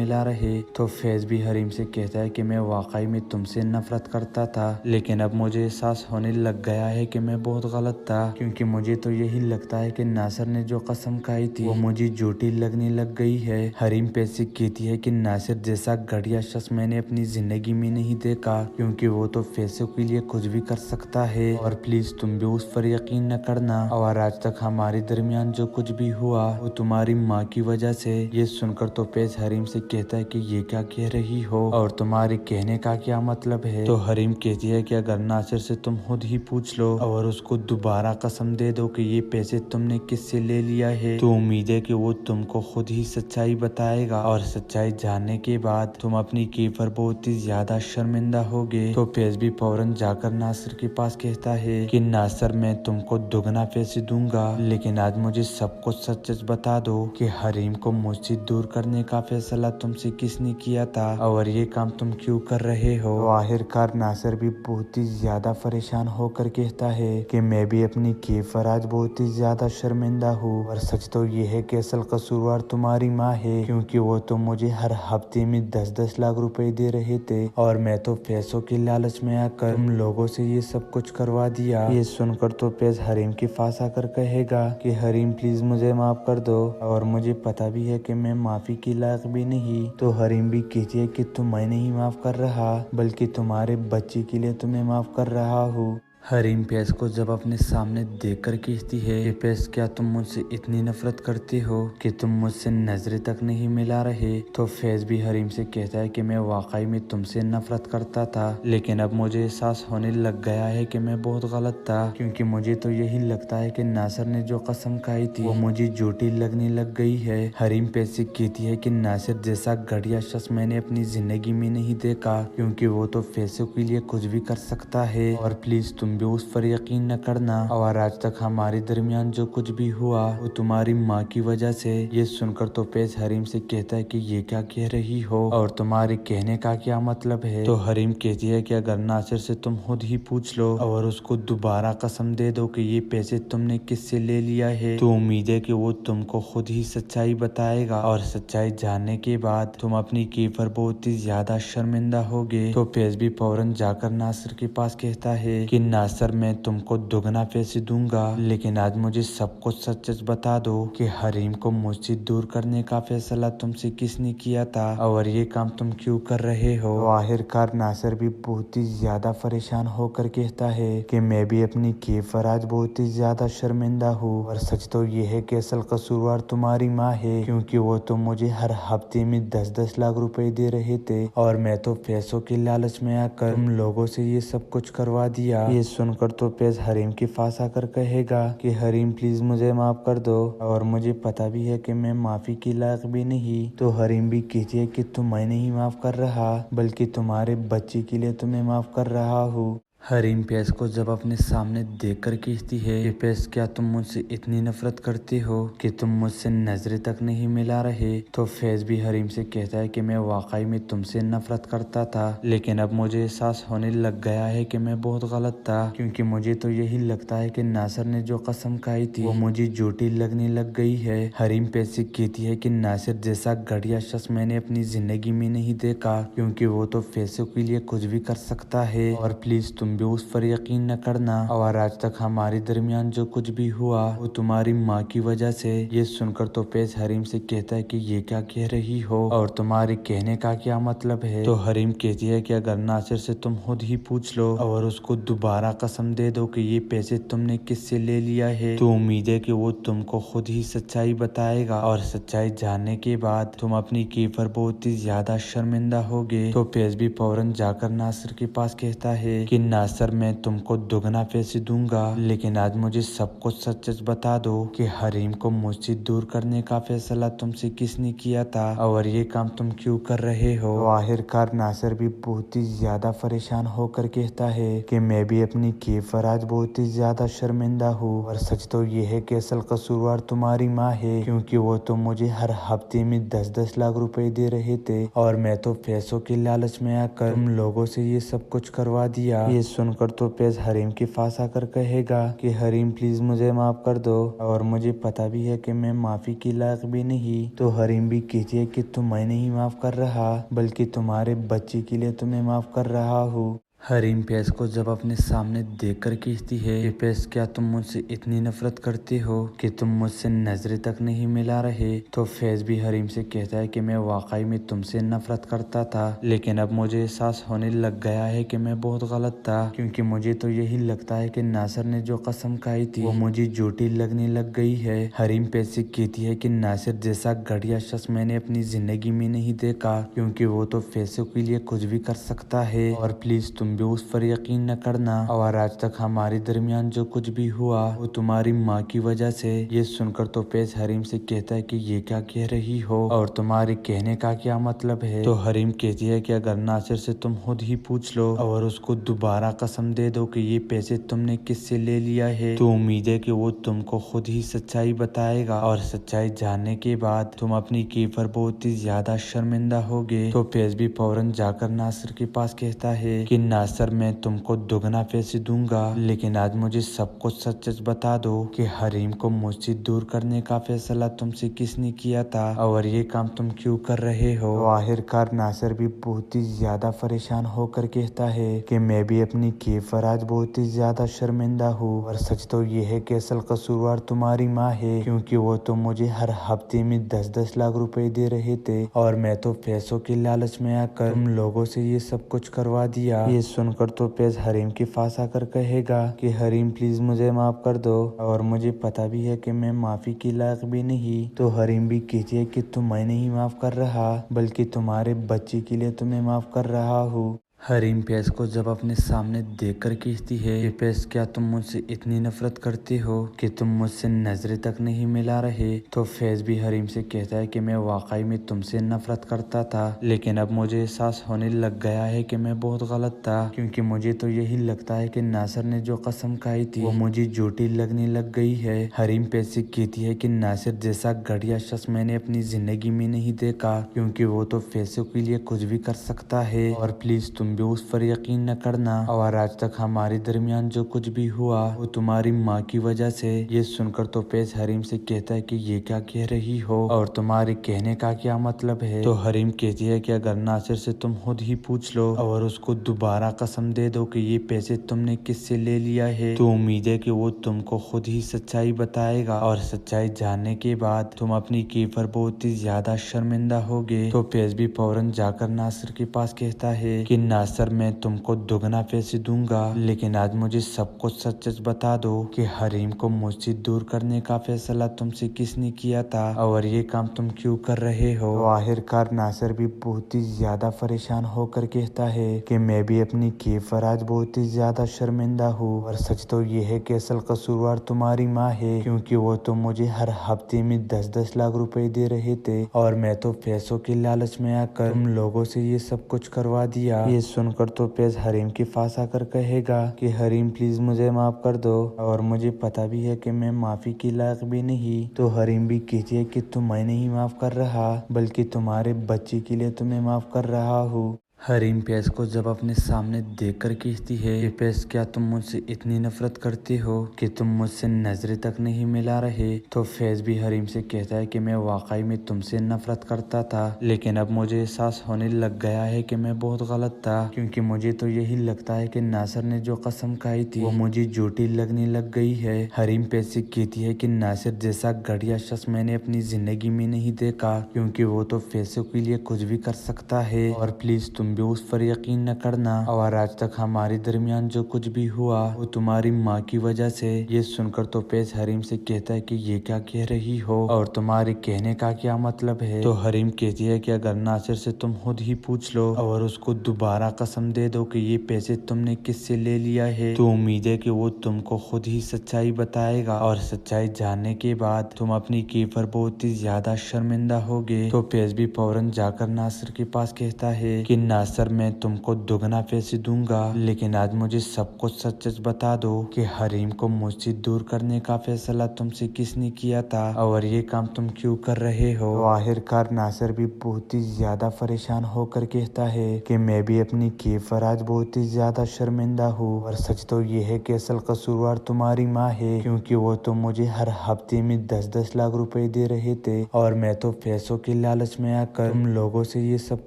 ملا رہے تو فیض بھی حریم سے کہتا ہے کہ میں واقعی میں تم سے نفرت کرتا تھا، لیکن اب مجھے احساس ہونے لگ گیا ہے کہ میں بہت غلط تھا، کیونکہ مجھے تو یہی لگتا ہے کہ ناصر نے جو قسم کھائی تھی وہ مجھے جھوٹی لگنے لگ گئی ہے۔ حریم فیض سے کہتی ہے کہ ناصر جیسا گھٹیا شخص میں نے اپنی زندگی میں نہیں دیکھا، کیونکہ وہ تو پیسوں کے لیے کچھ بھی کر سکتا ہے، اور پلیز تم بھی اس پر یقین نہ کرنا، اور آج تک ہمارے درمیان جو کچھ بھی ہوا وہ تمہاری ماں کی وجہ سے۔ یہ سن کر تو فیض حریم سے کہتا ہے کہ یہ کیا کہہ رہی ہو اور تمہارے کہنے کا کیا مطلب ہے؟ تو حریم کہتی ہے کہ اگر ناصر سے تم خود ہی پوچھ لو اور اس کو دوبارہ قسم دے دو کہ یہ پیسے تم نے کس سے لے لیا ہے، تو امید ہے کہ وہ تم کو خود ہی سچائی بتائے گا، اور سچائی جاننے کے بعد تم اپنی کی پر بہت ہی زیادہ شرمندہ ہوگے۔ تو فیض بھی فوراً جا کر ناصر کے پاس کہتا ہے کہ ناصر میں تم کو دگنا پیسے دوں گا، لیکن آج مجھے سب کچھ سچ بتا دو کہ حریم کو مجھ سے دور کرنے کا فیصلہ تم سے کس نے کیا تھا، اور یہ کام تم کیوں کر رہے ہو؟ تو آخر کار ناصر بھی بہت ہی زیادہ پریشان ہو کر کہتا ہے کہ میں بھی اپنی کیف پر آج بہت ہی زیادہ شرمندہ ہوں، اور سچ تو یہ ہے کہ اصل قصوروار تمہاری ماں ہے، کیونکہ وہ تو مجھے ہر ہفتے میں 10-10 لاکھ روپے دے رہے تھے، اور میں تو پیسوں کے لالچ میں آ کر تم لوگوں سے یہ سب کچھ کروا دیا۔ یہ سن کر تو فیض حریم کے پاس آ کر کہے گا کہ حریم پلیز مجھے معاف کر دو، اور مجھے پتا بھی ہے کہ میں معافی کے لائق بھی نہیں۔ تو حریم بھی کہتی ہے کہ تمہیں نہیں معاف کر رہا بلکہ تمہارے بچے کے لیے تمہیں معاف کر رہا ہوں۔ حریم فیض کو جب اپنے سامنے دیکھ کر کہتی ہے کہ فیض کیا تم مجھ سے اتنی نفرت کرتے ہو کہ تم مجھ سے نظریں تک نہیں ملا رہے؟ تو فیض بھی حریم سے کہتا ہے کہ میں واقعی میں تم سے نفرت کرتا تھا، لیکن اب مجھے احساس ہونے لگ گیا ہے کہ میں بہت غلط تھا، کیونکہ مجھے تو یہی لگتا ہے کہ ناصر نے جو قسم کھائی تھی وہ مجھے جھوٹی لگنے لگ گئی ہے۔ حریم فیض سے کہتی ہے کہ ناصر جیسا گھٹیا شخص میں نے اپنی زندگی میں نہیں دیکھا، کیونکہ وہ تو پیسوں کے لیے کچھ بھی کر سکتا ہے، اور پلیز تم بھی اس پر یقین نہ کرنا، اور آج تک ہمارے درمیان جو کچھ بھی ہوا وہ تمہاری ماں کی وجہ سے۔ یہ سن کر تو فیض حریم سے کہتا ہے کہ یہ کیا کہہ رہی ہو اور تمہارے کہنے کا کیا مطلب ہے؟ تو حریم کہتی ہے کہ اگر ناصر سے تم خود ہی پوچھ لو اور اس کو دوبارہ قسم دے دو کہ یہ پیسے تم نے کس سے لے لیا ہے، تو امید ہے کہ وہ تم کو خود ہی سچائی بتائے گا، اور سچائی جاننے کے بعد تم اپنی کی پر بہت ہی زیادہ شرمندہ ہوگے۔ تو فیض بھی فوراً جا کر ناصر کے پاس کہتا ہے کہ ناصر میں تم کو دگنا پیسے دوں گا، لیکن آج مجھے سب کچھ سچ بتا دو کہ حریم کو مجھ سے دور کرنے کا فیصلہ تم سے کس نے کیا تھا، اور یہ کام تم کیوں کر رہے ہو؟ تو آخر کار ناصر بھی بہت ہی زیادہ پریشان ہو کر کہتا ہے کہ میں بھی اپنی کیف پر آج بہت ہی زیادہ شرمندہ ہوں، اور سچ تو یہ ہے کہ اصل قصوروار تمہاری ماں ہے، کیونکہ وہ تو مجھے ہر ہفتے میں 10-10 لاکھ روپے دے رہے تھے، اور میں تو پیسوں کے لالچ میں آ کر تم لوگوں سے یہ سب کچھ کروا دیا۔ یہ سن کر تو فیض حریم کے پاس آ کر کہے گا کہ حریم پلیز مجھے معاف کر دو، اور مجھے پتا بھی ہے کہ میں معافی کے لائق بھی نہیں۔ تو حریم بھی کہتی ہے کہ تمہیں نہیں معاف کر رہا بلکہ تمہارے بچے کے لیے تمہیں معاف کر رہا ہوں۔ حریم فیض کو جب اپنے سامنے دیکھ کر کہتی ہے کہ فیض کیا تم مجھ سے اتنی نفرت کرتے ہو کہ تم مجھ سے نظریں تک نہیں ملا رہے؟ تو فیض بھی حریم سے کہتا ہے کہ میں واقعی میں تم سے نفرت کرتا تھا، لیکن اب مجھے احساس ہونے لگ گیا ہے کہ میں بہت غلط تھا، کیونکہ مجھے تو یہی لگتا ہے کہ ناصر نے جو قسم کھائی تھی وہ مجھے جھوٹی لگنے لگ گئی ہے۔ حریم فیض سے کہتی ہے کہ ناصر جیسا گھٹیا شخص میں نے اپنی زندگی میں نہیں دیکھا، کیونکہ وہ تو پیسوں کے لیے کچھ بھی کر سکتا ہے، اور پلیز تم بھی اس پر یقین نہ کرنا، اور آج تک ہمارے درمیان جو کچھ بھی ہوا وہ تمہاری ماں کی وجہ سے۔ یہ سن کر تو فیض حریم سے کہتا ہے کہ یہ کیا کہہ رہی ہو اور تمہارے کہنے کا کیا مطلب ہے؟ تو حریم کہتی ہے کہ اگر ناصر سے تم خود ہی پوچھ لو اور اس کو دوبارہ قسم دے دو کہ یہ پیسے تم نے کس سے لے لیا ہے، تو امید ہے کہ وہ تم کو خود ہی سچائی بتائے گا، اور سچائی جاننے کے بعد تم اپنی کی پر بہت ہی زیادہ شرمندہ ہوگے۔ تو فیض بھی فوراً جا کر ناصر کے پاس کہتا ہے کہ ناصر میں تم کو دگنا پیسے دوں گا، لیکن آج مجھے سب کچھ سچ بتا دو کہ حریم کو مجھ سے دور کرنے کا فیصلہ تم سے کس نے کیا تھا، اور یہ کام تم کیوں کر رہے ہو؟ تو آخر کار ناصر بھی بہت ہی زیادہ پریشان ہو کر کہتا ہے کہ میں بھی اپنی کیف پر آج بہت ہی زیادہ شرمندہ ہوں، اور سچ تو یہ ہے کہ اصل قصوروار تمہاری ماں ہے، کیونکہ وہ تو مجھے ہر ہفتے میں 10-10 لاکھ روپے دے رہے تھے، اور میں تو پیسوں کے لالچ میں آ کر تم لوگوں سے یہ سب کچھ کروا دیا۔ یہ सुनकर तो फैज हरीम के पास आकर कहेगा कि हरीम प्लीज मुझे माफ कर दो, और मुझे पता भी है कि मैं माफी के लायक भी नहीं। तो हरीम भी कहती है कि तुम्हें नहीं माफ कर रहा, बल्कि तुम्हारे बच्चे के लिए तुम्हें माफ कर रहा हूँ। हरीम फैज को जब अपने सामने देखकर कहती है कि फैज क्या तुम मुझसे इतनी नफरत करते हो कि तुम मुझसे नजरें तक नहीं मिला रहे। तो फैज भी हरीम से कहता है कि मैं वाकई में तुमसे नफरत करता था, लेकिन अब मुझे एहसास होने लग गया है कि मैं बहुत गलत था, क्योंकि मुझे तो यही लगता है कि नासिर ने जो कसम खाई थी वो मुझे झूठी लगने लग गई है। हरीम फैज से कहती है कि नासिर जैसा घटिया शख्स मैंने अपनी जिंदगी में नहीं देखा, क्योंकि वो तो पैसों के लिए कुछ भी कर सकता है, और प्लीज तुम भी उस पर यकीन न करना। और आज तक हमारे दरमियान जो कुछ भी हुआ वो तुम्हारी माँ की वजह से। ये सुनकर तो फैज हरीम से कहता है कि ये क्या कह रही हो, और तुम्हारे कहने का क्या मतलब है। तो हरीम कहती है कि अगर नासिर से तुम खुद ही पूछ लो और उसको दोबारा कसम दे दो कि ये पैसे तुमने किससे ले लिया है, तो उम्मीद है कि वो तुमको खुद ही सच्चाई बताएगा, और सच्चाई जानने के बाद तुम अपनी की पर बहुत ही ज्यादा शर्मिंदा होगे। तो फैज भी फौरन जाकर नासिर के पास कहता है कि नासिर मैं तुमको दुगना पैसे दूंगा, लेकिन आज मुझे सब कुछ सच सच बता दो कि हरीम को मुझसे दूर करने का फैसला तुमसे किसने किया था, और ये काम तुम क्यों कर रहे हो। तो आखिरकार नासिर भी बहुत ही ज्यादा परेशान होकर कहता है कि मैं भी अपनी केफ पर आज बहुत ही ज्यादा शर्मिंदा हूँ, और सच तो ये है कि असल कसूरवार तुम्हारी माँ है, क्योंकि वो तो मुझे हर हफ्ते में 10-10 लाख रुपए दे रहे थे, और मैं तो पैसों के लालच में आकर तुम लोगों से ये सब कुछ करवा दिया। ये सुनकर तो फैज हरीम के पास आकर कहेगा कि हरीम प्लीज मुझे माफ कर दो, और मुझे पता भी है कि मैं माफी के लायक भी नहीं। तो हरीम भी कहती है कि तुम्हें नहीं माफ कर रहा, बल्कि तुम्हारे बच्चे के लिए तुम्हें माफ कर रहा हूँ। हरीम फैज को जब अपने सामने देखकर कहती है कि फैज क्या तुम मुझसे इतनी नफरत करते हो कि तुम मुझसे नजरें तक नहीं मिला रहे। तो फैज भी हरीम से कहता है कि मैं वाकई में तुमसे नफरत करता था, लेकिन अब मुझे एहसास होने लग गया है कि मैं बहुत गलत था, क्योंकि मुझे तो यही लगता है कि नासिर ने जो कसम खाई थी वो मुझे झूठी लगने लग गई है। हरीम फैज से कहती है कि नासिर जैसा घटिया शख्स मैंने अपनी जिंदगी में नहीं देखा, क्योंकि वो तो पैसों के लिए कुछ भी कर सकता है, और प्लीज तुम भी उस पर यकीन न करना। और आज तक हमारे दरमियान जो कुछ भी हुआ वो तुम्हारी माँ की वजह से। ये सुनकर तो फैज हरीम से कहता है कि ये क्या कह रही हो, और तुम्हारे कहने का क्या मतलब है। तो हरीम कहती है कि अगर नासिर से तुम खुद ही पूछ लो और उसको दोबारा कसम दे दो कि ये पैसे तुमने किससे ले लिया है, तो उम्मीद है कि वो तुमको खुद ही सच्चाई बताएगा, और सच्चाई जानने के बाद तुम अपनी की पर बहुत ही ज्यादा शर्मिंदा होगे। तो फैज भी फौरन जाकर नासिर के पास कहता है कि नासिर मैं तुमको दुगना पैसे दूंगा, लेकिन आज मुझे सब कुछ सच सच बता दो कि हरीम को मुझसे दूर करने का फैसला तुमसे किसने किया था, और ये काम तुम क्यों कर रहे हो। तो आखिरकार नासिर भी बहुत ही ज्यादा परेशान होकर कहता है कि मैं भी अपनी केफ पर आज बहुत ही ज्यादा शर्मिंदा हूँ, और सच तो ये है कि असल कसूरवार तुम्हारी माँ है, क्योंकि वो तो मुझे हर हफ्ते में 10-10 लाख रुपए दे रहे थे, और मैं तो पैसों के लालच में आकर तुम लोगों से ये सब कुछ करवा दिया। ये सुनकर तो फैज हरीम के पास आकर कहेगा कि हरीम प्लीज मुझे माफ कर दो, और मुझे पता भी है कि मैं माफी के लायक भी नहीं। तो हरीम भी कहती है कि तुम्हें नहीं माफ कर रहा, बल्कि तुम्हारे बच्चे के लिए तुम्हें माफ कर रहा हूँ। हरीम फैज को जब अपने सामने देखकर कहती है कि फैज क्या तुम मुझसे इतनी नफरत करते हो कि तुम मुझसे नजरें तक नहीं मिला रहे। तो फैज भी हरीम से कहता है कि मैं वाकई में तुमसे नफरत करता था, लेकिन अब मुझे एहसास होने लग गया है कि मैं बहुत गलत था, क्योंकि मुझे तो यही लगता है कि नासिर ने जो कसम खाई थी वो मुझे झूठी लगने लग गई है। हरीम फैज से कहती है कि नासिर जैसा घटिया शख्स मैंने अपनी जिंदगी में नहीं देखा, क्योंकि वो तो पैसों के लिए कुछ भी कर सकता है, और प्लीज तुम भी उस पर यकीन न करना। और आज तक हमारे दरमियान जो कुछ भी हुआ वो तुम्हारी माँ की वजह से। ये सुनकर तो फैज हरीम से कहता है कि ये क्या कह रही हो, और तुम्हारे कहने का क्या मतलब है। तो हरीम कहती है कि अगर नासिर से तुम खुद ही पूछ लो और उसको दोबारा कसम दे दो कि ये पैसे तुमने किससे ले लिया है, तो उम्मीद है कि वो तुमको खुद ही सच्चाई बताएगा, और सच्चाई जानने के बाद तुम अपनी की पर बहुत ही ज्यादा शर्मिंदा होगे। तो फैज भी फौरन जाकर नासिर के पास कहता है कि नासिर मैं तुमको दुगना पैसे दूंगा, लेकिन आज मुझे सब कुछ सच सच बता दो कि हरीम को मुझसे दूर करने का फैसला तुमसे किसने किया था और ये काम तुम क्यों कर रहे हो। तो आखिरकार नासिर भी बहुत ही ज्यादा परेशान होकर कहता है कि मैं भी अपनी केफ पर आज बहुत ही ज्यादा शर्मिंदा हूँ, और सच तो ये है कि असल कसूरवार तुम्हारी माँ है, क्योंकि वो तो मुझे हर हफ्ते में 10-10 लाख रुपए दे रहे थे और मैं तो पैसों के लालच में आकर तुम लोगों से ये सब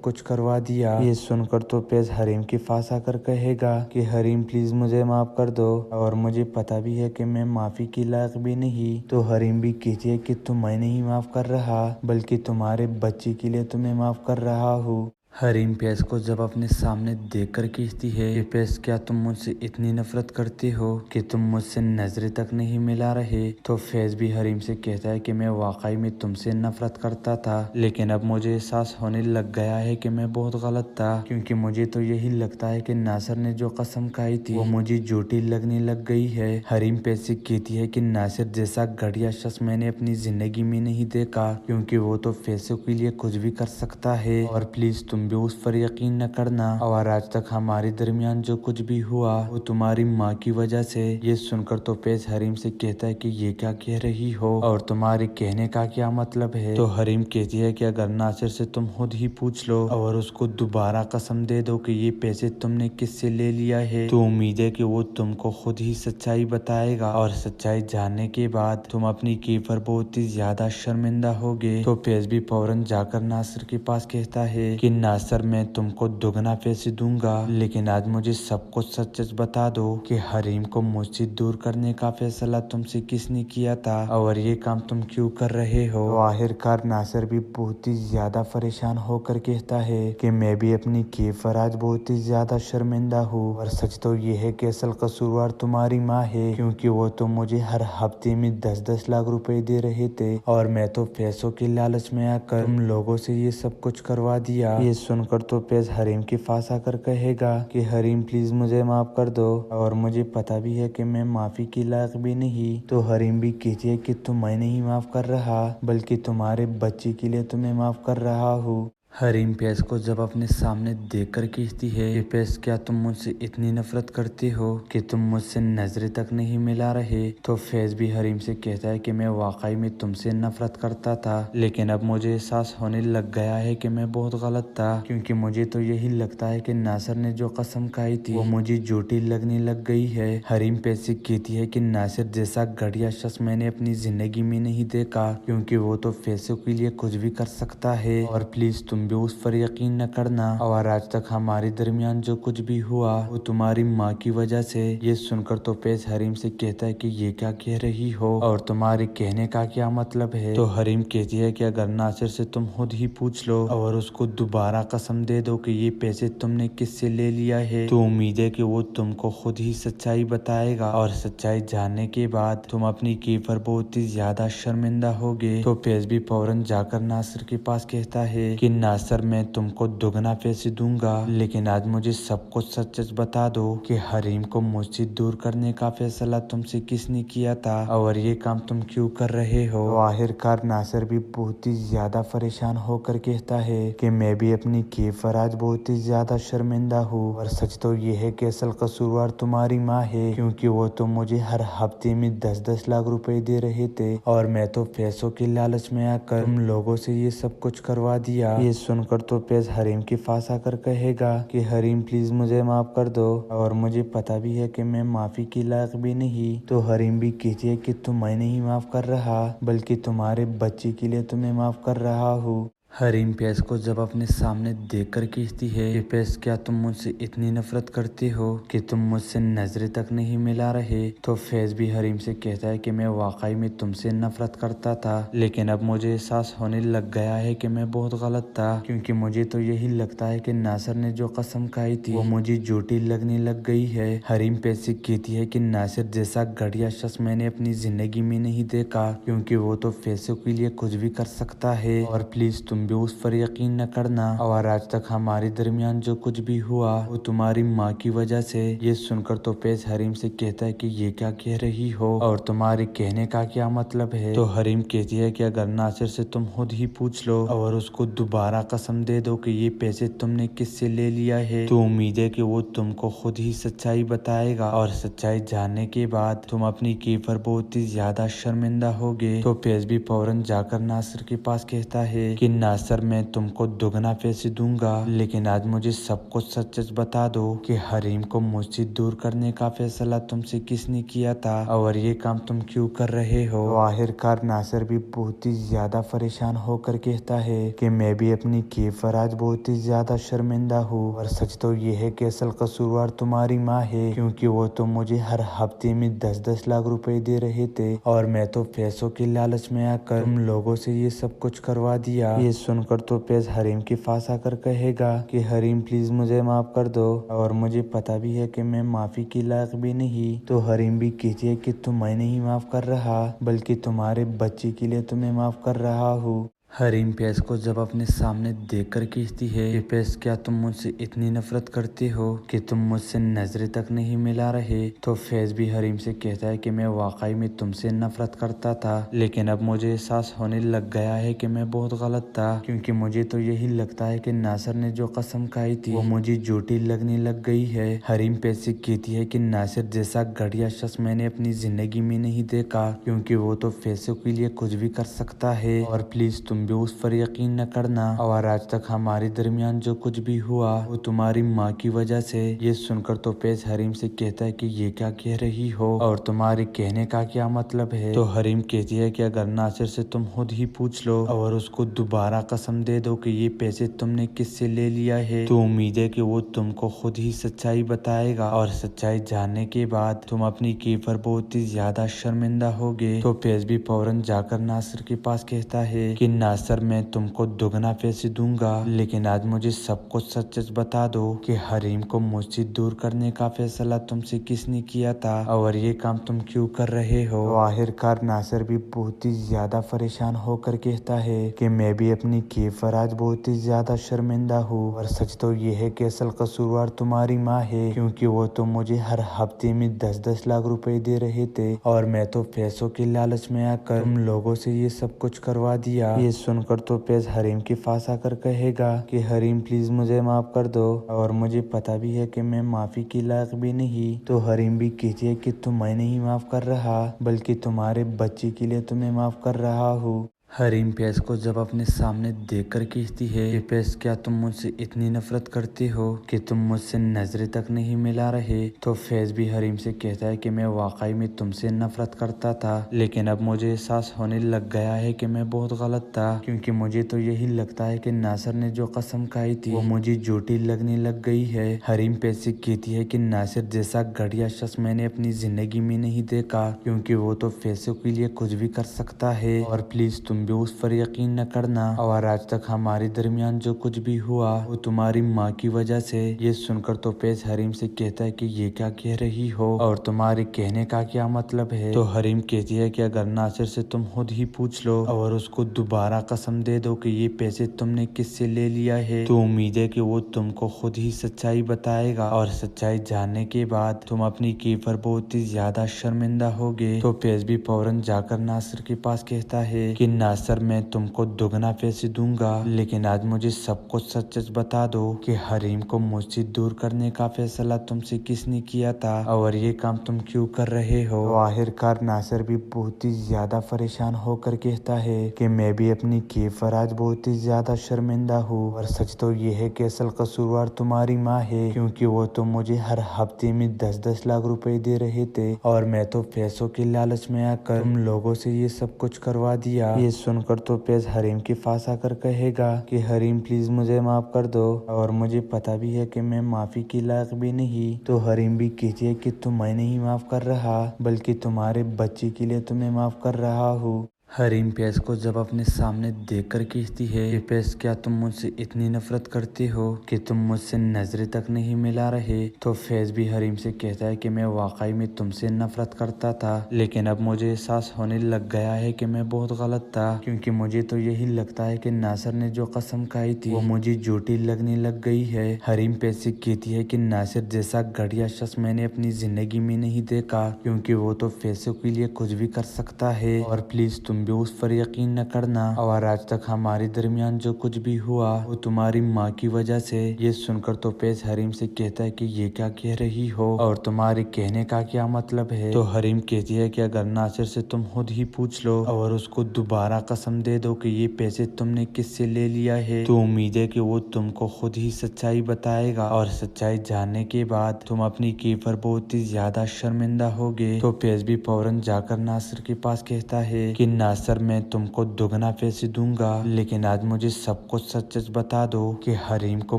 कुछ करवा दिया। ये सुनकर तो फैज हरीम के पास आकर कहेगा कि हरीम प्लीज मुझे माफ कर दो, और मुझे पता भी है कि मैं माफी के लायक भी नहीं। तो हरीम भी कहती है कि तुम्हें नहीं माफ कर रहा बल्कि तुम्हारे बच्चे के लिए तुम्हें माफ कर रहा हूँ। हरीम फैज को जब अपने सामने देखकर कहती है कि फैज क्या तुम मुझसे इतनी नफरत करते हो कि तुम मुझसे नजरें तक नहीं मिला रहे। तो फैज भी हरीम से कहता है कि मैं वाकई में तुमसे नफरत करता था, लेकिन अब मुझे एहसास होने लग गया है कि मैं बहुत गलत था, क्योंकि मुझे तो यही लगता है कि नासिर ने जो कसम खाई थी वो मुझे झूठी लगने लग गई है। हरीम फैज से कहती है कि नासिर जैसा घटिया शख्स मैंने अपनी जिंदगी में नहीं देखा, क्योंकि वो तो पैसों के लिए कुछ भी कर सकता है, और प्लीज तुम भी उस पर यकीन न करना, और आज तक हमारे दरमियान जो कुछ भी हुआ वो तुम्हारी माँ की वजह से। ये सुनकर तो फैज हरीम से कहता है कि ये क्या कह रही हो और तुम्हारे कहने का क्या मतलब है। तो हरीम कहती है कि अगर नासिर से तुम खुद ही पूछ लो और उसको दोबारा कसम दे दो कि ये पैसे तुमने किससे ले लिया है, तो उम्मीद है कि वो तुमको खुद ही सच्चाई बताएगा, और सच्चाई जानने के बाद तुम अपनी की पर बहुत ही ज्यादा शर्मिंदा होगे। तो फैज भी फौरन जाकर नासिर के पास कहता है कि नासिर मैं तुमको दुगना पैसे दूंगा, लेकिन आज मुझे सब कुछ सच सच बता दो कि हरीम को मुझसे दूर करने का फैसला तुमसे किसने किया था और ये काम तुम क्यों कर रहे हो। तो आखिरकार नासिर भी बहुत ही ज्यादा परेशान होकर कहता है कि मैं भी अपनी केफ पर आज बहुत ही ज्यादा शर्मिंदा हूँ, और सच तो ये है कि असल कसूरवार तुम्हारी माँ है, क्योंकि वो तो मुझे हर हफ्ते में 10-10 लाख रुपए दे रहे थे और मैं तो पैसों के लालच में आकर तुम लोगों से ये सब कुछ करवा दिया। ये सुनकर तो फैज हरीम के पास आकर कहेगा कि हरीम प्लीज मुझे माफ कर दो, और मुझे पता भी है कि मैं माफी के लायक भी नहीं। तो हरीम भी कहती है कि तुम्हें नहीं माफ कर रहा बल्कि तुम्हारे बच्चे के लिए तुम्हें माफ कर रहा हूँ। हरीम फैज को जब अपने सामने देखकर कहती है कि फैज क्या तुम मुझसे इतनी नफरत करते हो कि तुम मुझसे नजरें तक नहीं मिला रहे। तो फैज भी हरीम से कहता है कि मैं वाकई में तुमसे नफरत करता था, लेकिन अब मुझे एहसास होने लग गया है कि मैं बहुत गलत था, क्योंकि मुझे तो यही लगता है कि नासिर ने जो कसम खाई थी वो मुझे झूठी लगने लग गई है। हरीम फैज से कहती है कि नासिर जैसा घटिया शख्स मैंने अपनी जिंदगी में नहीं देखा, क्योंकि वो तो पैसों के लिए कुछ भी कर सकता है, और प्लीज तुम भी उस पर यकीन न करना, और आज तक हमारे दरमियान जो कुछ भी हुआ वो तुम्हारी माँ की वजह से। ये सुनकर तो फैज हरीम से कहता है कि ये क्या कह रही हो और तुम्हारे कहने का क्या मतलब है। तो हरीम कहती है कि अगर नासिर से तुम खुद ही पूछ लो और उसको दोबारा कसम दे दो कि ये पैसे तुमने किससे ले लिया है, तो उम्मीद है कि वो तुमको खुद ही सच्चाई बताएगा, और सच्चाई जानने के बाद तुम अपनी की पर बहुत ही ज्यादा शर्मिंदा होगे। तो फैज भी फौरन जाकर नासिर के पास कहता है कि नासिर मैं तुमको दुगना पैसे दूंगा, लेकिन आज मुझे सब कुछ सच सच बता दो कि हरीम को मुझसे दूर करने का फैसला तुमसे किसने किया था और ये काम तुम क्यों कर रहे हो। तो आखिरकार नासिर भी बहुत ही ज्यादा परेशान होकर कहता है कि मैं भी अपनी केफ पर आज बहुत ही ज्यादा शर्मिंदा हूँ, और सच तो ये है कि असल कसूरवार तुम्हारी माँ है, क्योंकि वो तो मुझे हर हफ्ते में 10-10 लाख रुपए दे रहे थे और मैं तो पैसों के लालच में आकर तुम लोगों से ये सब कुछ करवा दिया। ये सुनकर तो फैज हरीम के पास आकर कहेगा कि हरीम प्लीज मुझे माफ कर दो, और मुझे पता भी है कि मैं माफी के लायक भी नहीं। तो हरीम भी कहती है कि तुम्हें नहीं माफ कर रहा बल्कि तुम्हारे बच्चे के लिए तुम्हें माफ कर रहा हूँ। हरीम फैज को जब अपने सामने देखकर कहती है कि फैज क्या तुम मुझसे इतनी नफरत करते हो कि तुम मुझसे नजरें तक नहीं मिला रहे। तो फैज भी हरीम से कहता है कि मैं वाकई में तुमसे नफरत करता था, लेकिन अब मुझे एहसास होने लग गया है कि मैं बहुत गलत था, क्योंकि मुझे तो यही लगता है कि नासिर ने जो कसम खाई थी वो मुझे झूठी लगने लग गई है। हरीम फैज से कहती है कि नासिर जैसा घटिया शख्स मैंने अपनी जिंदगी में नहीं देखा, क्योंकि वो तो पैसों के लिए कुछ भी कर सकता है, और प्लीज तुम तुम भी उस पर यकीन न करना। और आज तक हमारे दरमियान जो कुछ भी हुआ वो तुम्हारी माँ की वजह से। ये सुनकर तो फैज हरीम से कहता है कि ये क्या कह रही हो और तुम्हारे कहने का क्या मतलब है। तो हरीम कहती है कि अगर नासिर से तुम खुद ही पूछ लो और उसको दोबारा कसम दे दो कि ये पैसे तुमने किससे ले लिया है, तो उम्मीद है कि वो तुमको खुद ही सच्चाई बताएगा और सच्चाई जानने के बाद तुम अपनी की पर बहुत ही ज्यादा शर्मिंदा होगे। तो फैज भी फौरन जाकर नासिर के पास कहता है कि नासिर मैं तुमको दुगना पैसे दूंगा, लेकिन आज मुझे सब कुछ सच सच बता दो कि हरीम को मुझसे दूर करने का फैसला तुमसे किसने किया था और ये काम तुम क्यों कर रहे हो। तो आखिरकार नासिर भी बहुत ही ज्यादा परेशान होकर कहता है कि मैं भी अपनी केफ पर आज बहुत ही ज्यादा शर्मिंदा हूँ और सच तो ये है कि असल कसूरवार तुम्हारी माँ है, क्योंकि वो तो मुझे हर हफ्ते में 10-10 लाख रुपए दे रहे थे और मैं तो पैसों के लालच में आकर तुम लोगों से ये सब कुछ करवा दिया। ये सुनकर तो फैज हरीम के पास आकर कहेगा कि हरीम प्लीज मुझे माफ कर दो और मुझे पता भी है कि मैं माफी के लायक भी नहीं। तो हरीम भी कहती है कि तुम्हें नहीं माफ कर रहा बल्कि तुम्हारे बच्चे के लिए तुम्हें माफ कर रहा हूँ। हरीम फैज को जब अपने सामने देखकर कहती है कि फैज क्या तुम मुझसे इतनी नफरत करते हो कि तुम मुझसे नजरें तक नहीं मिला रहे। तो फैज भी हरीम से कहता है कि मैं वाकई में तुमसे नफरत करता था, लेकिन अब मुझे एहसास होने लग गया है कि मैं बहुत गलत था, क्योंकि मुझे तो यही लगता है कि नासिर ने जो कसम खाई थी वो मुझे झूठी लगने लग गई है। हरीम फैज से कहती है कि नासिर जैसा घटिया शख्स मैंने अपनी जिंदगी में नहीं देखा, क्योंकि वो तो पैसों के लिए कुछ भी कर सकता है और प्लीज तुम भी उस पर यकीन न करना। और आज तक हमारे दरमियान जो कुछ भी हुआ वो तुम्हारी माँ की वजह से। ये सुनकर तो फैज हरीम से कहता है कि ये क्या कह रही हो और तुम्हारे कहने का क्या मतलब है। तो हरीम कहती है कि अगर नासिर से तुम खुद ही पूछ लो और उसको दोबारा कसम दे दो कि ये पैसे तुमने किससे ले लिया है, तो उम्मीद है कि वो तुमको खुद ही सच्चाई बताएगा और सच्चाई जानने के बाद तुम अपनी की पर बहुत ही ज्यादा शर्मिंदा होगे। तो फैज भी फौरन जाकर नासिर के पास कहता है कि नासिर मैं तुमको दुगना पैसे दूंगा, लेकिन आज मुझे सब कुछ सच सच बता दो कि हरीम को मुझसे दूर करने का फैसला तुमसे किसने किया था और ये काम तुम क्यों कर रहे हो। तो आखिरकार नासिर भी बहुत ही ज्यादा परेशान होकर कहता है कि मैं भी अपनी केफ पर आज बहुत ही ज्यादा शर्मिंदा हूँ और सच तो ये है कि असल कसूरवार तुम्हारी माँ है, क्योंकि वो तो मुझे हर हफ्ते में 10-10 लाख रुपए दे रहे थे और मैं तो पैसों के लालच में आकर तुम लोगों से ये सब कुछ करवा दिया। ये सुनकर तो फैज हरीम के पास आकर कहेगा कि हरीम प्लीज मुझे माफ कर दो और मुझे पता भी है कि मैं माफी के लायक भी नहीं। तो हरीम भी कहती है कि तुम्हें नहीं माफ कर रहा बल्कि तुम्हारे बच्चे के लिए तुम्हें माफ कर रहा हूँ। हरीम फैज को जब अपने सामने देखकर कहती है कि फैज क्या तुम मुझसे इतनी नफरत करते हो कि तुम मुझसे नजरें तक नहीं मिला रहे। तो फैज भी हरीम से कहता है कि मैं वाकई में तुमसे नफरत करता था, लेकिन अब मुझे एहसास होने लग गया है कि मैं बहुत गलत था, क्योंकि मुझे तो यही लगता है कि नासिर ने जो कसम खाई थी वो मुझे झूठी लगने लग गई है। हरीम फैज से कहती है कि नासिर जैसा घटिया शख्स मैंने अपनी जिंदगी में नहीं देखा, क्योंकि वो तो पैसों के लिए कुछ भी कर सकता है और प्लीज तुम भी उस पर यकीन न करना। और आज तक हमारे दरमियान जो कुछ भी हुआ वो तुम्हारी माँ की वजह से। ये सुनकर तो फैज हरीम से कहता है कि ये क्या कह रही हो और तुम्हारे कहने का क्या मतलब है। तो हरीम कहती है कि अगर नासिर से तुम खुद ही पूछ लो और उसको दोबारा कसम दे दो कि ये पैसे तुमने किससे ले लिया है, तो उम्मीद है कि वो तुमको खुद ही सच्चाई बताएगा और सच्चाई जानने के बाद तुम अपनी की पर बहुत ही ज्यादा शर्मिंदा होगे। तो फैज भी फौरन जाकर नासिर के पास कहता है कि नासिर मैं तुमको दुगना पैसे दूंगा, लेकिन आज मुझे सब कुछ सच सच बता दो कि हरीम को मुझसे दूर करने का फैसला तुमसे किसने किया था और ये काम तुम क्यों कर रहे हो। तो आखिरकार नासिर भी बहुत ही ज्यादा परेशान होकर कहता है कि मैं भी अपनी केफ पर आज बहुत ही ज्यादा शर्मिंदा हूँ और सच तो ये है कि असल कसूरवार तुम्हारी माँ है, क्योंकि वो तो मुझे हर हफ्ते में 10-10 लाख रुपए दे रहे थे और मैं तो पैसों के लालच में आकर तुम लोगों से ये सब कुछ करवा दिया। ये सुनकर तो फैज हरीम के पास आकर कहेगा कि हरीम प्लीज मुझे माफ कर दो और मुझे पता भी है कि मैं माफी के लायक भी नहीं। तो हरीम भी कहती है कि तुम्हें नहीं माफ कर रहा बल्कि तुम्हारे बच्चे के लिए तुम्हें माफ कर रहा हूँ। حریم فیض کو جب اپنے سامنے دیکھ کر کہتی ہے کہ فیض کیا تم مجھ سے اتنی نفرت کرتے ہو کہ تم مجھ سے نظریں تک نہیں ملا رہے، تو فیض بھی حریم سے کہتا ہے کہ میں واقعی میں تم سے نفرت کرتا تھا، لیکن اب مجھے احساس ہونے لگ گیا ہے کہ میں بہت غلط تھا، کیونکہ مجھے تو یہی لگتا ہے کہ ناصر نے جو قسم کھائی تھی وہ مجھے جھوٹی لگنے لگ گئی ہے۔ حریم فیض سے کہتی ہے کہ ناصر جیسا گھٹیا شخص میں نے اپنی زندگی میں نہیں دیکھا، کیونکہ وہ تو پیسوں کے لیے کچھ بھی کر سکتا ہے، اور پلیز تم بھی اس پر یقین نہ کرنا، اور آج تک ہمارے درمیان جو کچھ بھی ہوا وہ تمہاری ماں کی وجہ سے۔ یہ سن کر تو فیض حریم سے کہتا ہے کہ یہ کیا کہہ رہی ہو اور تمہارے کہنے کا کیا مطلب ہے؟ تو حریم کہتی ہے کہ اگر ناصر سے تم خود ہی پوچھ لو اور اس کو دوبارہ قسم دے دو کہ یہ پیسے تم نے کس سے لے لیا ہے، تو امید ہے کہ وہ تم کو خود ہی سچائی بتائے گا، اور سچائی جاننے کے بعد تم اپنی کی پر بہت ہی زیادہ شرمندہ ہوگے۔ تو فیض بھی فوراً جا کر ناصر کے پاس کہتا ہے کہ ناصر میں تم کو دگنا پیسے دوں گا، لیکن آج مجھے سب کچھ سچ سچ بتا دو کہ حریم کو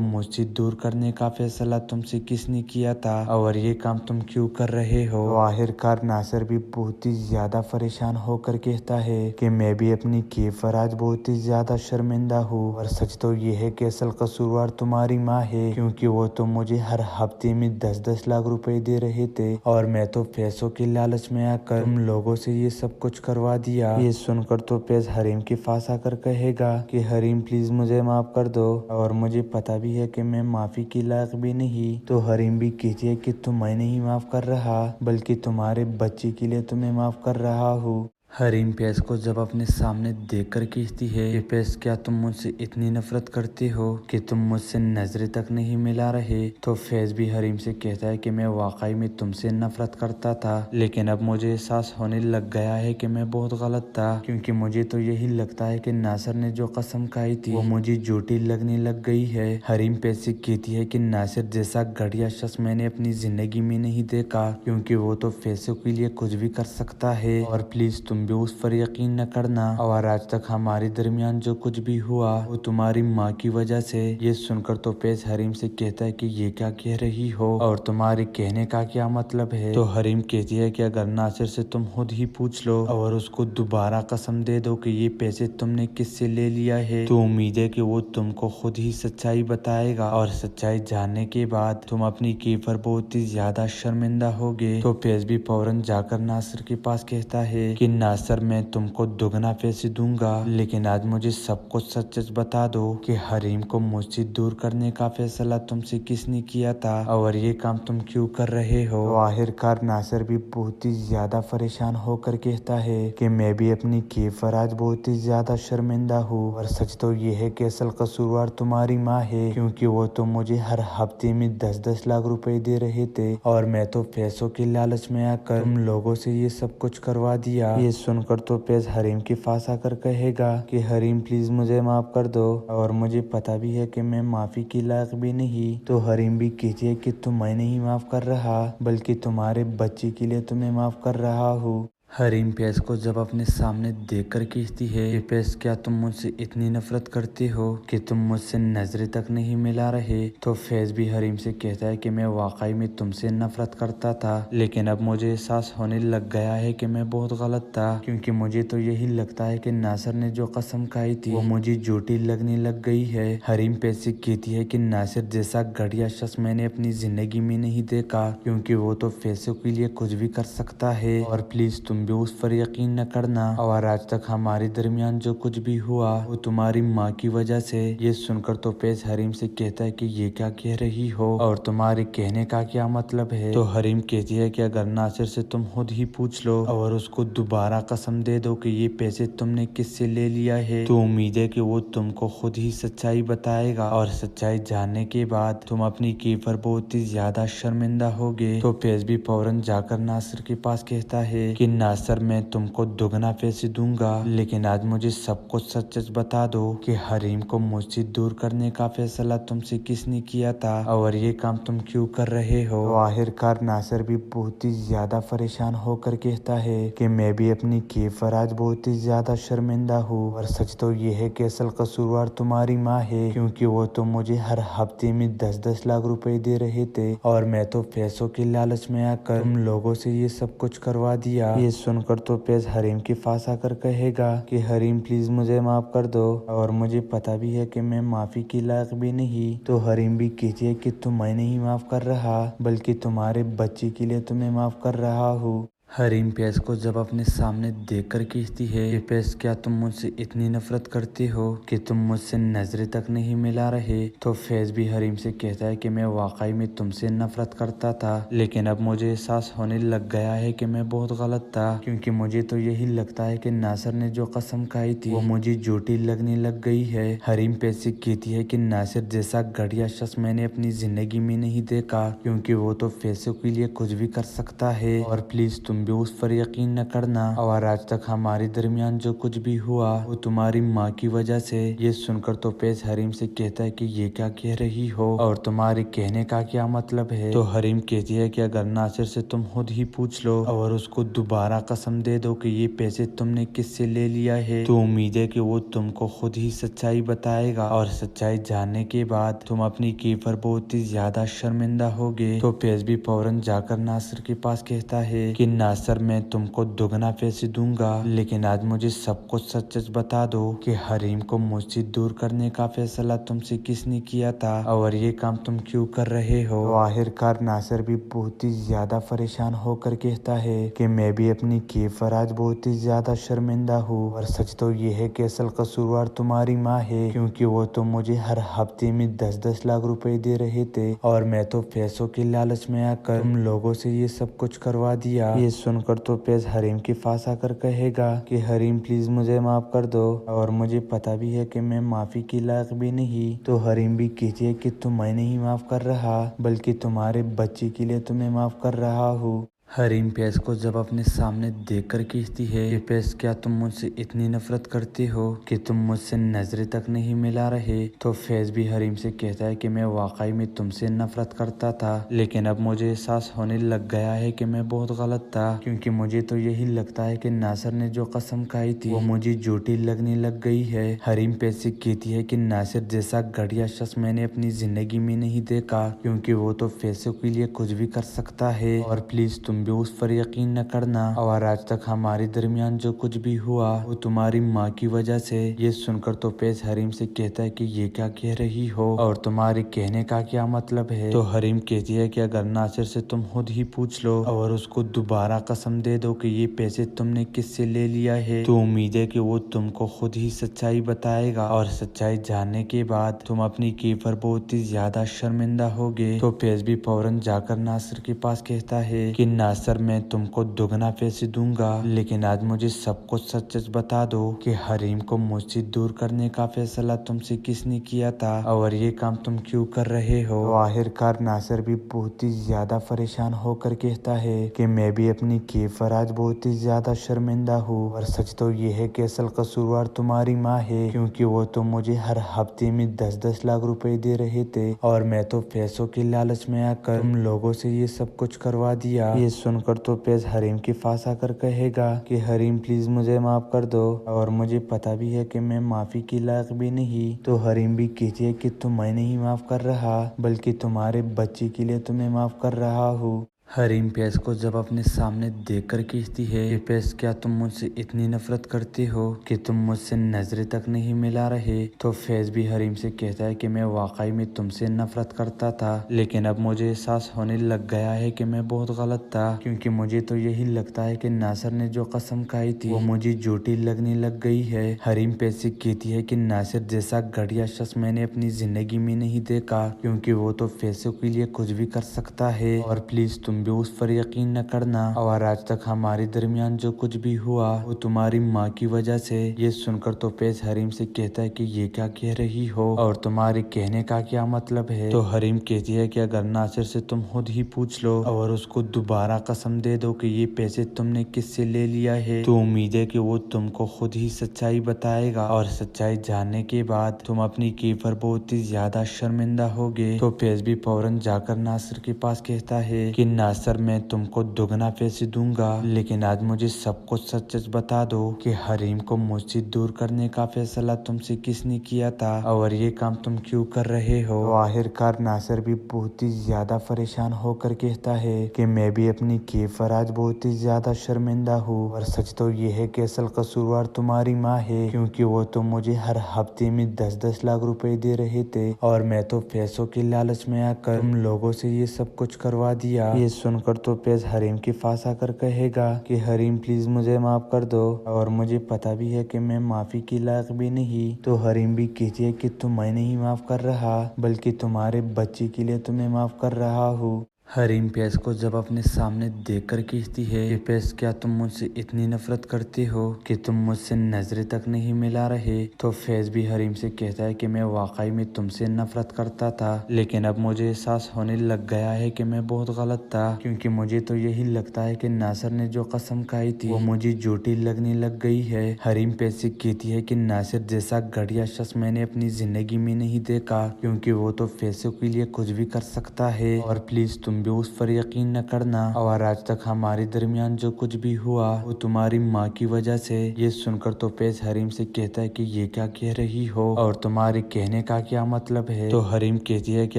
مجھ سے دور کرنے کا فیصلہ تم سے کس نے کیا تھا، اور یہ کام تم کیوں کر رہے ہو؟ تو آخر کار ناصر بھی بہت ہی زیادہ پریشان ہو کر کہتا ہے کہ میں بھی اپنی کیف پر آج بہت ہی زیادہ شرمندہ ہوں، اور سچ تو یہ ہے کہ اصل قصوروار تمہاری ماں ہے، کیونکہ وہ تو مجھے ہر ہفتے میں 10-10 لاکھ روپے دے رہے تھے، اور میں تو پیسوں کے لالچ میں آ کر تم لوگوں سے یہ سب کچھ کروا دیا۔ یہ سن کر تو فیض حریم کے پاس آ کر کہے گا کہ حریم پلیز مجھے معاف کر دو، اور مجھے پتا بھی ہے کہ میں معافی کے لائق بھی نہیں۔ تو حریم بھی کہتی ہے کہ تمہیں نہیں معاف کر رہا بلکہ تمہارے بچے کے لیے تمہیں معاف کر رہا ہوں۔ حریم فیض کو جب اپنے سامنے دیکھ کر کہتی ہے کہ فیض کیا تم مجھ سے اتنی نفرت کرتے ہو کہ تم مجھ سے نظریں تک نہیں ملا رہے، تو فیض بھی حریم سے کہتا ہے کہ میں واقعی میں تم سے نفرت کرتا تھا، لیکن اب مجھے احساس ہونے لگ گیا ہے کہ میں بہت غلط تھا، کیونکہ مجھے تو یہی لگتا ہے کہ ناصر نے جو قسم کھائی تھی وہ مجھے جھوٹی لگنے لگ گئی ہے۔ حریم فیض سے کہتی ہے کہ ناصر جیسا گھٹیا شخص میں نے اپنی زندگی میں نہیں دیکھا، کیونکہ وہ تو پیسوں کے لیے کچھ بھی کر سکتا ہے، اور پلیز تم بھی اس پر یقین نہ کرنا، اور آج تک ہمارے درمیان جو کچھ بھی ہوا وہ تمہاری ماں کی وجہ سے۔ یہ سن کر تو فیض حریم سے کہتا ہے کہ یہ کیا کہہ رہی ہو اور تمہارے کہنے کا کیا مطلب ہے؟ تو حریم کہتی ہے کہ اگر ناصر سے تم خود ہی پوچھ لو اور اس کو دوبارہ قسم دے دو کہ یہ پیسے تم نے کس سے لے لیا ہے، تو امید ہے کہ وہ تم کو خود ہی سچائی بتائے گا، اور سچائی جاننے کے بعد تم اپنی کی پر بہت ہی زیادہ شرمندہ ہوگے۔ تو فیض بھی فوراً جا کر ناصر کے پاس کہتا ہے کہ ناصر میں تم کو دگنا پیسے دوں گا، لیکن آج مجھے سب کچھ سچ سچ بتا دو کہ حریم کو مجھ سے دور کرنے کا فیصلہ تم سے کس نے کیا تھا، اور یہ کام تم کیوں کر رہے ہو؟ تو آخر کار ناصر بھی بہت ہی زیادہ پریشان ہو کر کہتا ہے کہ میں بھی اپنی کیف پر آج بہت ہی زیادہ شرمندہ ہوں، اور سچ تو یہ ہے کہ اصل قصوروار تمہاری ماں ہے، کیونکہ وہ تو مجھے ہر ہفتے میں 10-10 لاکھ روپے دے رہے تھے، اور میں تو پیسوں کے لالچ میں آ کر تم لوگوں سے یہ سب کچھ کروا دیا۔ یہ سن کر تو فیض حریم کے پاس آ کر کہے گا کہ حریم پلیز مجھے معاف کر دو، اور مجھے پتا بھی ہے کہ میں معافی کے لائق بھی نہیں۔ تو حریم بھی کہتی ہے کہ تمہیں نہیں معاف کر رہا بلکہ تمہارے بچے کے لیے تمہیں معاف کر رہا ہوں۔ حریم فیض کو جب اپنے سامنے دیکھ کر کہتی ہے کہ فیض کیا تم مجھ سے اتنی نفرت کرتے ہو کہ تم مجھ سے نظریں تک نہیں ملا رہے، تو فیض بھی حریم سے کہتا ہے کہ میں واقعی میں تم سے نفرت کرتا تھا، لیکن اب مجھے احساس ہونے لگ گیا ہے کہ میں بہت غلط تھا، کیونکہ مجھے تو یہی لگتا ہے کہ ناصر نے جو قسم کھائی تھی وہ مجھے جھوٹی لگنے لگ گئی ہے۔ حریم فیض سے کہتی ہے کہ ناصر جیسا گھٹیا شخص میں نے اپنی زندگی میں نہیں دیکھا، کیونکہ وہ تو پیسوں کے لیے کچھ بھی کر سکتا ہے، اور پلیز تم بھی اس پر یقین نہ کرنا، اور آج تک ہمارے درمیان جو کچھ بھی ہوا وہ تمہاری ماں کی وجہ سے۔ یہ سن کر تو فیض حریم سے کہتا ہے کہ یہ کیا کہہ رہی ہو اور تمہارے کہنے کا کیا مطلب ہے؟ تو حریم کہتی ہے کہ اگر ناصر سے تم خود ہی پوچھ لو اور اس کو دوبارہ قسم دے دو کہ یہ پیسے تم نے کس سے لے لیا ہے، تو امید ہے کہ وہ تم کو خود ہی سچائی بتائے گا، اور سچائی جاننے کے بعد تم اپنی کی پر بہت ہی زیادہ شرمندہ ہوگے۔ تو فیض بھی فوراً جا کر ناصر کے پاس کہتا ہے کہ ناصر میں تم کو دگنا پیسے دوں گا، لیکن آج مجھے سب کچھ سچ سچ بتا دو کہ حریم کو مجھ سے دور کرنے کا فیصلہ تم سے کس نے کیا تھا، اور یہ کام تم کیوں کر رہے ہو؟ تو آخر کار ناصر بھی بہت ہی زیادہ پریشان ہو کر کہتا ہے کہ میں بھی اپنی کیف پر آج بہت ہی زیادہ شرمندہ ہوں، اور سچ تو یہ ہے کہ اصل قصوروار تمہاری ماں ہے، کیونکہ وہ تو مجھے ہر ہفتے میں 10-10 لاکھ روپے دے رہے تھے، اور میں تو پیسوں کے لالچ میں آ کر تم لوگوں سے یہ سب کچھ کروا دیا۔ یہ सुनकर तो फैज हरीम के पास आकर कहेगा कि हरीम प्लीज मुझे माफ कर दो और मुझे पता भी है कि मैं माफी के लायक भी नहीं। तो हरीम भी कहती है कि तुम्हें नहीं माफ कर रहा बल्कि तुम्हारे बच्चे के लिए तुम्हें माफ कर रहा हूँ। हरीम फैज को जब अपने सामने देखकर कहती है कि फैज क्या तुम मुझसे इतनी नफरत करते हो कि तुम मुझसे नजरें तक नहीं मिला रहे। तो फैज भी हरीम से कहता है कि मैं वाकई में तुमसे नफरत करता था लेकिन अब मुझे एहसास होने लग गया है कि मैं बहुत गलत था क्योंकि मुझे तो यही लगता है कि नासिर ने जो कसम खाई थी वो मुझे झूठी लगने लग गई है। हरीम फैज से कहती है कि नासिर जैसा घटिया शख्स मैंने अपनी जिंदगी में नहीं देखा क्योंकि वो तो पैसों के लिए कुछ भी कर सकता है और प्लीज तुम भी उस पर यकीन न करना और आज तक हमारे दरमियान जो कुछ भी हुआ वो तुम्हारी माँ की वजह से। ये सुनकर तो फैज हरीम से कहता है कि ये क्या कह रही हो और तुम्हारे कहने का क्या मतलब है। तो हरीम कहती है कि अगर नासिर से तुम खुद ही पूछ लो और उसको दोबारा कसम दे दो कि ये पैसे तुमने किससे ले लिया है तो उम्मीद है कि वो तुमको खुद ही सच्चाई बताएगा और सच्चाई जानने के बाद तुम अपनी की पर बहुत ही ज्यादा शर्मिंदा होगे। तो फैज भी फौरन जाकर नासिर के पास कहता है कि नासिर मैं तुमको दुगना पैसे दूंगा लेकिन आज मुझे सब कुछ सच सच बता दो कि हरीम को मुझसे दूर करने का फैसला तुमसे किसने किया था और ये काम तुम क्यों कर रहे हो। तो आखिरकार नासिर भी बहुत ही ज्यादा परेशान होकर कहता है कि मैं भी अपनी की पर आज बहुत ही ज्यादा शर्मिंदा हूँ और सच तो ये है कि असल कसूरवार तुम्हारी माँ है क्योंकि वो तो मुझे हर हफ्ते में 10-10 लाख रुपए दे रहे थे और मैं तो पैसों के लालच में आकर तुम लोगों से ये सब कुछ करवा दिया। ये सुनकर तो फैज हरीम के पास आकर कहेगा कि हरीम प्लीज मुझे माफ कर दो और मुझे पता भी है कि मैं माफी के लायक भी नहीं। तो हरीम भी कहती है कि तुम्हें नहीं माफ कर रहा बल्कि तुम्हारे बच्चे के लिए तुम्हें माफ कर रहा हूँ। हरीम फैज को जब अपने सामने देखकर कहती है कि फैज क्या तुम मुझसे इतनी नफरत करते हो कि तुम मुझसे नजरें तक नहीं मिला रहे। तो फैज भी हरीम से कहता है कि मैं वाकई में तुमसे नफरत करता था लेकिन अब मुझे एहसास होने लग गया है कि मैं बहुत गलत था क्योंकि मुझे तो यही लगता है कि नासिर ने जो कसम खाई थी वो मुझे झूठी लगने लग गई है। हरीम फैज से कहती है कि नासिर जैसा घटिया शख्स मैंने अपनी जिंदगी में नहीं देखा क्योंकि वो तो पैसों के लिए कुछ भी कर सकता है और प्लीज तुम भी उस पर यकीन न करना और आज तक हमारे दरमियान जो कुछ भी हुआ वो तुम्हारी माँ की वजह से। ये सुनकर तो फैज हरीम से कहता है कि ये क्या कह रही हो और तुम्हारे कहने का क्या मतलब है। तो हरीम कहती है कि अगर नासिर से तुम खुद ही पूछ लो और उसको दोबारा कसम दे दो कि ये पैसे तुमने किससे ले लिया है तो उम्मीद है कि वो तुमको खुद ही सच्चाई बताएगा और सच्चाई जानने के बाद तुम अपनी की पर बहुत ही ज्यादा शर्मिंदा होगे। तो फैज भी फौरन जाकर नासिर के पास कहता है कि नासिर मैं तुमको दुगना पैसे दूंगा लेकिन आज मुझे सब कुछ सच सच बता दो कि हरीम को मुझसे दूर करने का फैसला तुमसे किसने किया था और ये काम तुम क्यों कर रहे हो। तो आखिरकार नासिर भी बहुत ही ज्यादा परेशान होकर कहता है कि मैं भी अपनी की पर आज बहुत ही ज्यादा शर्मिंदा हूँ और सच तो ये है कि असल कसूरवार तुम्हारी माँ है क्योंकि वो तो मुझे हर हफ्ते में 10-10 लाख रुपए दे रहे थे और मैं तो पैसों के लालच में आकर तुम लोगों से ये सब कुछ करवा दिया। ये सुनकर तो फैज हरीम के पास आकर कहेगा कि हरीम प्लीज मुझे माफ कर दो और मुझे पता भी है कि मैं माफी के लायक भी नहीं। तो हरीम भी कहती है कि तुम्हें नहीं माफ कर रहा बल्कि तुम्हारे बच्चे के लिए तुम्हें माफ कर रहा हूँ। हरीम फैज को जब अपने सामने देखकर कहती है कि फैज क्या तुम मुझसे इतनी नफरत करते हो कि तुम मुझसे नजरें तक नहीं मिला रहे। तो फैज भी हरीम से कहता है कि मैं वाकई में तुमसे नफरत करता था लेकिन अब मुझे एहसास होने लग गया है कि मैं बहुत गलत था क्योंकि मुझे तो यही लगता है कि नासिर ने जो कसम खाई थी वो मुझे झूठी लगने लग गई है। हरीम फैज से कहती है कि नासिर जैसा घटिया शख्स मैंने अपनी जिंदगी में नहीं देखा क्योंकि वो तो पैसों के लिए कुछ भी कर सकता है और प्लीज तुम भी उस पर यकीन न करना और आज तक हमारे दरमियान जो कुछ भी हुआ वो तुम्हारी माँ की वजह से। ये सुनकर तो फैज हरीम से कहता है कि ये क्या कह रही हो और तुम्हारे कहने का क्या मतलब है। तो हरीम कहती है कि अगर नासिर से तुम खुद ही पूछ लो और उसको दोबारा कसम दे दो कि ये पैसे तुमने किससे ले लिया है तो उम्मीद है कि वो तुमको खुद ही सच्चाई बताएगा और सच्चाई जानने के बाद तुम अपनी की पर बहुत ही ज्यादा शर्मिंदा होगे। तो फैज भी फौरन जाकर नासिर के पास कहता है कि नासिर मैं तुमको दुगना पैसे दूंगा, लेकिन आज मुझे सब कुछ सच सच बता दो कि हरीम को मुझसे दूर करने का फैसला तुमसे किसने किया था और ये काम तुम क्यों कर रहे हो। तो आखिरकार नासिर भी बहुत ही ज्यादा परेशान होकर कहता है कि मैं भी अपनी किए पर आज बहुत ही ज्यादा शर्मिंदा हूँ, और सच तो ये है कि असल कसूरवार तुम्हारी माँ है, क्योंकि वो तो मुझे हर हफ्ते में 10-10 लाख रुपए दे रहे थे और मैं तो पैसों के लालच में आकर तुम लोगों से ये सब कुछ करवा दिया। ये सुनकर तो पेज हरीम के पास आकर कहेगा कि हरीम प्लीज मुझे माफ कर दो, और मुझे पता भी है कि मैं माफी के लायक भी नहीं। तो हरीम भी कहती है कि तुम्हें नहीं माफ कर रहा बल्कि तुम्हारे बच्चे के लिए तुम्हें माफ कर रहा हूँ। हरीम पेज को जब अपने सामने देखकर कहती है कि पेज क्या तुम मुझसे इतनी नफरत करते हो कि तुम मुझसे नजरें तक नहीं मिला रहे। तो फैज भी हरीम से कहता है कि मैं वाकई में तुमसे नफरत करता था, लेकिन अब मुझे एहसास होने लग गया है कि मैं बहुत गलत था, क्योंकि मुझे तो यही लगता है कि नासिर ने जो कसम खाई थी वो मुझे झूठी लगने लग गई है। हरीम पेज से कहती है कि नासिर जैसा घटिया शख्स मैंने अपनी जिंदगी में नहीं देखा, क्योंकि वो तो पैसों के लिए कुछ भी कर सकता है, और प्लीज तुम भी उस पर यकीन न करना, और आज तक हमारे दरमियान जो कुछ भी हुआ वो तुम्हारी माँ की वजह से। ये सुनकर तो पेज हरीम से कहता है कि ये क्या कह रही हो और तुम्हारे कहने का क्या मतलब है। तो हरीम कहती है कि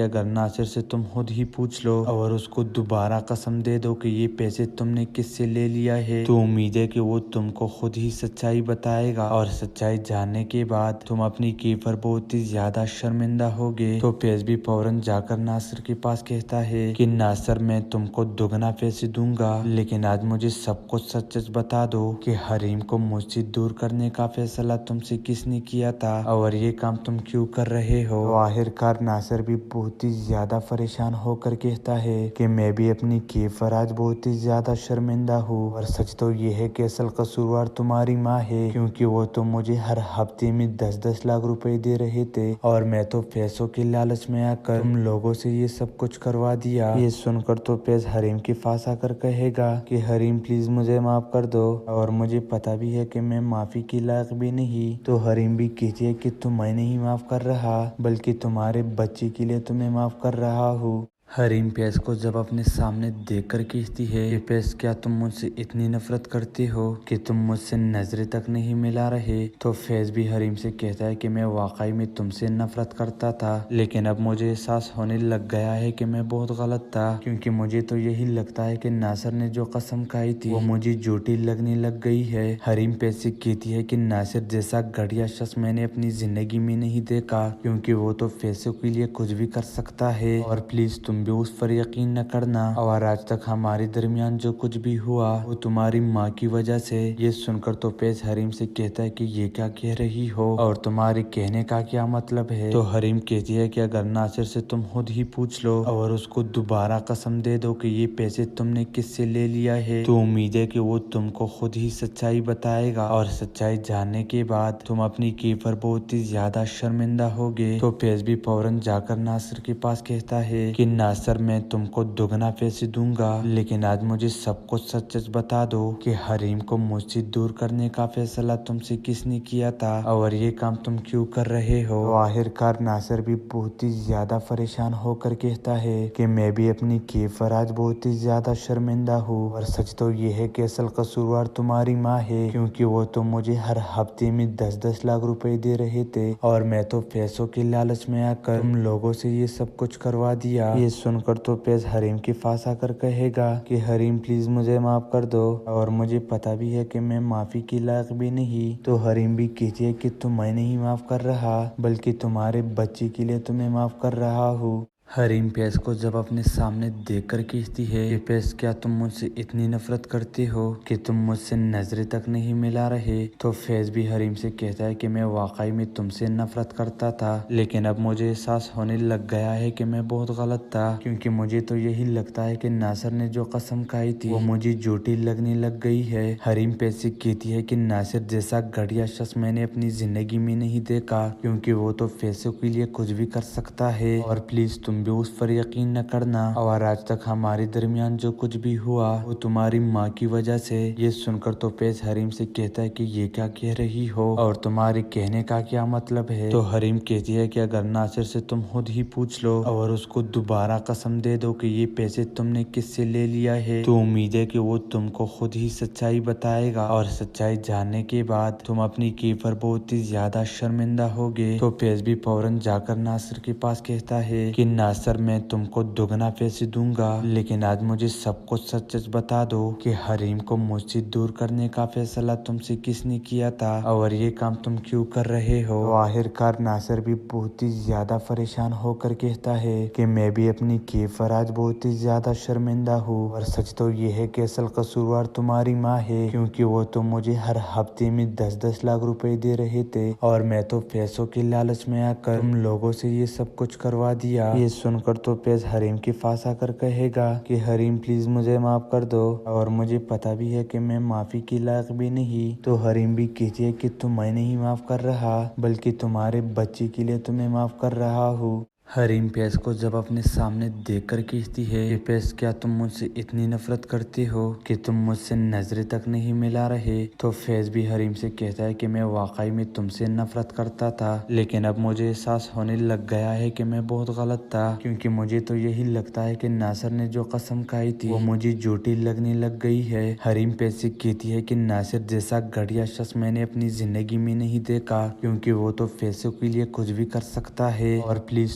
अगर नासिर से तुम खुद ही पूछ लो और उसको दोबारा कसम दे दो कि ये पैसे तुमने किससे ले लिया है, तो उम्मीद है कि वो तुमको खुद ही सच्चाई बताएगा, और सच्चाई जानने के बाद तुम अपनी की पर बहुत ही ज्यादा शर्मिंदा होगे। तो पेज भी फौरन जाकर नासिर के पास कहता है कि नासिर मैं तुमको दुगना पैसे दूंगा, लेकिन आज मुझे सब कुछ सच सच बता दो कि हरीम को मुझसे दूर करने का फैसला तुमसे किसने किया था और ये काम तुम क्यों कर रहे हो। तो आखिरकार नासिर भी बहुत ही ज्यादा परेशान होकर कहता है कि मैं भी अपनी किए पर आज बहुत ही ज्यादा शर्मिंदा हूँ, और सच तो ये है कि असल कसूरवार तुम्हारी माँ है, क्योंकि वो तो मुझे हर हफ्ते में 10-10 लाख रुपए दे रहे थे और मैं तो पैसों के लालच में आकर तुम लोगों से ये सब कुछ करवा दिया। ये सुनकर तो पेज हरीम के पास आकर कहेगा कि हरीम प्लीज मुझे माफ कर दो, और मुझे पता भी है कि मैं माफी के लायक भी नहीं। तो हरीम भी कहती है कि तुम्हें नहीं माफ कर रहा बल्कि तुम्हारे बच्चे के लिए तुम्हें माफ कर रहा हूँ। हरीम पेज को जब अपने सामने देखकर कहती है कि पेज क्या तुम मुझसे इतनी नफरत करते हो कि तुम मुझसे नजरें तक नहीं मिला रहे। तो फैज भी हरीम से कहता है कि मैं वाकई में तुमसे नफरत करता था, लेकिन अब मुझे एहसास होने लग गया है कि मैं बहुत गलत था, क्योंकि मुझे तो यही लगता है कि नासिर ने जो कसम खाई थी वो मुझे झूठी लगने लग गई है। हरीम पेज से कहती है कि नासिर जैसा घटिया शख्स मैंने अपनी जिंदगी में नहीं देखा, क्योंकि वो तो पैसों के लिए कुछ भी कर सकता है, और प्लीज तुम भी उस पर यकीन न करना, और आज तक हमारे दरमियान जो कुछ भी हुआ वो तुम्हारी माँ की वजह से। ये सुनकर तो पेज हरीम से कहता है कि ये क्या कह रही हो और तुम्हारे कहने का क्या मतलब है। तो हरीम कहती है कि अगर नासिर से तुम खुद ही पूछ लो और उसको दोबारा कसम दे दो कि ये पैसे तुमने किससे ले लिया है, तो उम्मीद है कि वो तुमको खुद ही सच्चाई बताएगा, और सच्चाई जानने के बाद तुम अपनी की पर बहुत ही ज्यादा शर्मिंदा होगे। तो पेज भी फौरन जाकर नासिर के पास कहता है कि नासिर मैं तुमको दुगना पैसे दूंगा, लेकिन आज मुझे सब कुछ सच सच बता दो कि हरीम को मुझसे दूर करने का फैसला तुमसे किसने किया था और ये काम तुम क्यों कर रहे हो। तो आखिरकार नासिर भी बहुत ही ज्यादा परेशान होकर कहता है कि मैं भी अपनी किए पर आज बहुत ही ज्यादा शर्मिंदा हूँ, और सच तो ये है कि असल कसूरवार तुम्हारी माँ है, क्योंकि वो तो मुझे हर हफ्ते में 10-10 लाख रुपए दे रहे थे और मैं तो पैसों के लालच में आकर तुम लोगों से ये सब कुछ करवा दिया। ये सुनकर तो पेज हरीम के पास आकर कहेगा कि हरीम प्लीज मुझे माफ कर दो, और मुझे पता भी है कि मैं माफी के लायक भी नहीं। तो हरीम भी कहती है कि तुम्हें नहीं माफ कर रहा बल्कि तुम्हारे बच्चे के लिए तुम्हें माफ कर रहा हूँ। हरीम पेज को जब अपने सामने देखकर कहती है कि पेज क्या तुम मुझसे इतनी नफरत करते हो कि तुम मुझसे नजरें तक नहीं मिला रहे। तो फैज भी हरीम से कहता है कि मैं वाकई में तुमसे नफरत करता था, लेकिन अब मुझे एहसास होने लग गया है कि मैं बहुत गलत था, क्योंकि मुझे तो यही लगता है कि नासिर ने जो कसम खाई थी वो मुझे झूठी लगने लग गई है। हरीम पेज से कहती है कि नासिर जैसा घटिया शख्स मैंने अपनी जिंदगी में नहीं देखा, क्योंकि वो तो पैसों के लिए कुछ भी कर सकता है, और प्लीज तुम तुम भी उस पर यकीन न करना, और आज तक हमारे दरमियान जो कुछ भी हुआ वो तुम्हारी माँ की वजह से। ये सुनकर तो पेश हरीम से कहता है कि ये क्या कह रही हो और तुम्हारे कहने का क्या मतलब है। तो हरीम कहती है कि अगर नासिर से तुम खुद ही पूछ लो और उसको दोबारा कसम दे दो कि ये पैसे तुमने किससे ले लिया है, तो उम्मीद है कि वो तुमको खुद ही सच्चाई बताएगा, और सच्चाई जानने के बाद तुम अपनी की पर बहुत ही ज्यादा शर्मिंदा होगे। तो पेश भी फौरन जाकर नासिर के पास कहता है कि नासिर, मैं तुमको दुगना पैसे दूंगा, लेकिन आज मुझे सब कुछ सच सच बता दो कि हरीम को मुझसे दूर करने का फैसला तुमसे किसने किया था और ये काम तुम क्यों कर रहे हो। तो आखिरकार नासिर भी बहुत ही ज्यादा परेशान होकर कहता है कि मैं भी अपनी केफ पर आज बहुत ही ज्यादा शर्मिंदा हूँ, और सच तो ये है कि असल कसूरवार तुम्हारी माँ है, क्योंकि वो तो मुझे हर हफ्ते में 10-10 लाख रुपए दे रहे थे, और मैं तो पैसों के लालच में आकर तुम लोगों से ये सब कुछ करवा दिया। ये सुनकर तो पेश हरीम के पास आकर कहेगा कि हरीम प्लीज मुझे माफ कर दो, और मुझे पता भी है कि मैं माफी के लायक भी नहीं। तो हरीम भी कहती है कि तुम्हें नहीं माफ कर रहा, बल्कि तुम्हारे बच्चे के लिए तुम्हें माफ कर रहा हूँ। हरीम पेश को जब अपने सामने देखकर कहती है कि पेश, क्या तुम मुझसे इतनी नफरत करते हो कि तुम मुझसे नजरें तक नहीं मिला रहे। तो फैज भी हरीम से कहता है कि मैं वाकई में तुमसे नफरत करता था, लेकिन अब मुझे एहसास होने लग गया है कि मैं बहुत गलत था, क्योंकि मुझे तो यही लगता है कि नासिर ने जो कसम खाई थी वो मुझे झूठी लगने लग गई है। हरीम पेश से कहती है कि नासिर जैसा घटिया शख्स मैंने अपनी जिंदगी में नहीं देखा, क्योंकि वो तो पैसों के लिए कुछ भी कर सकता है, और प्लीज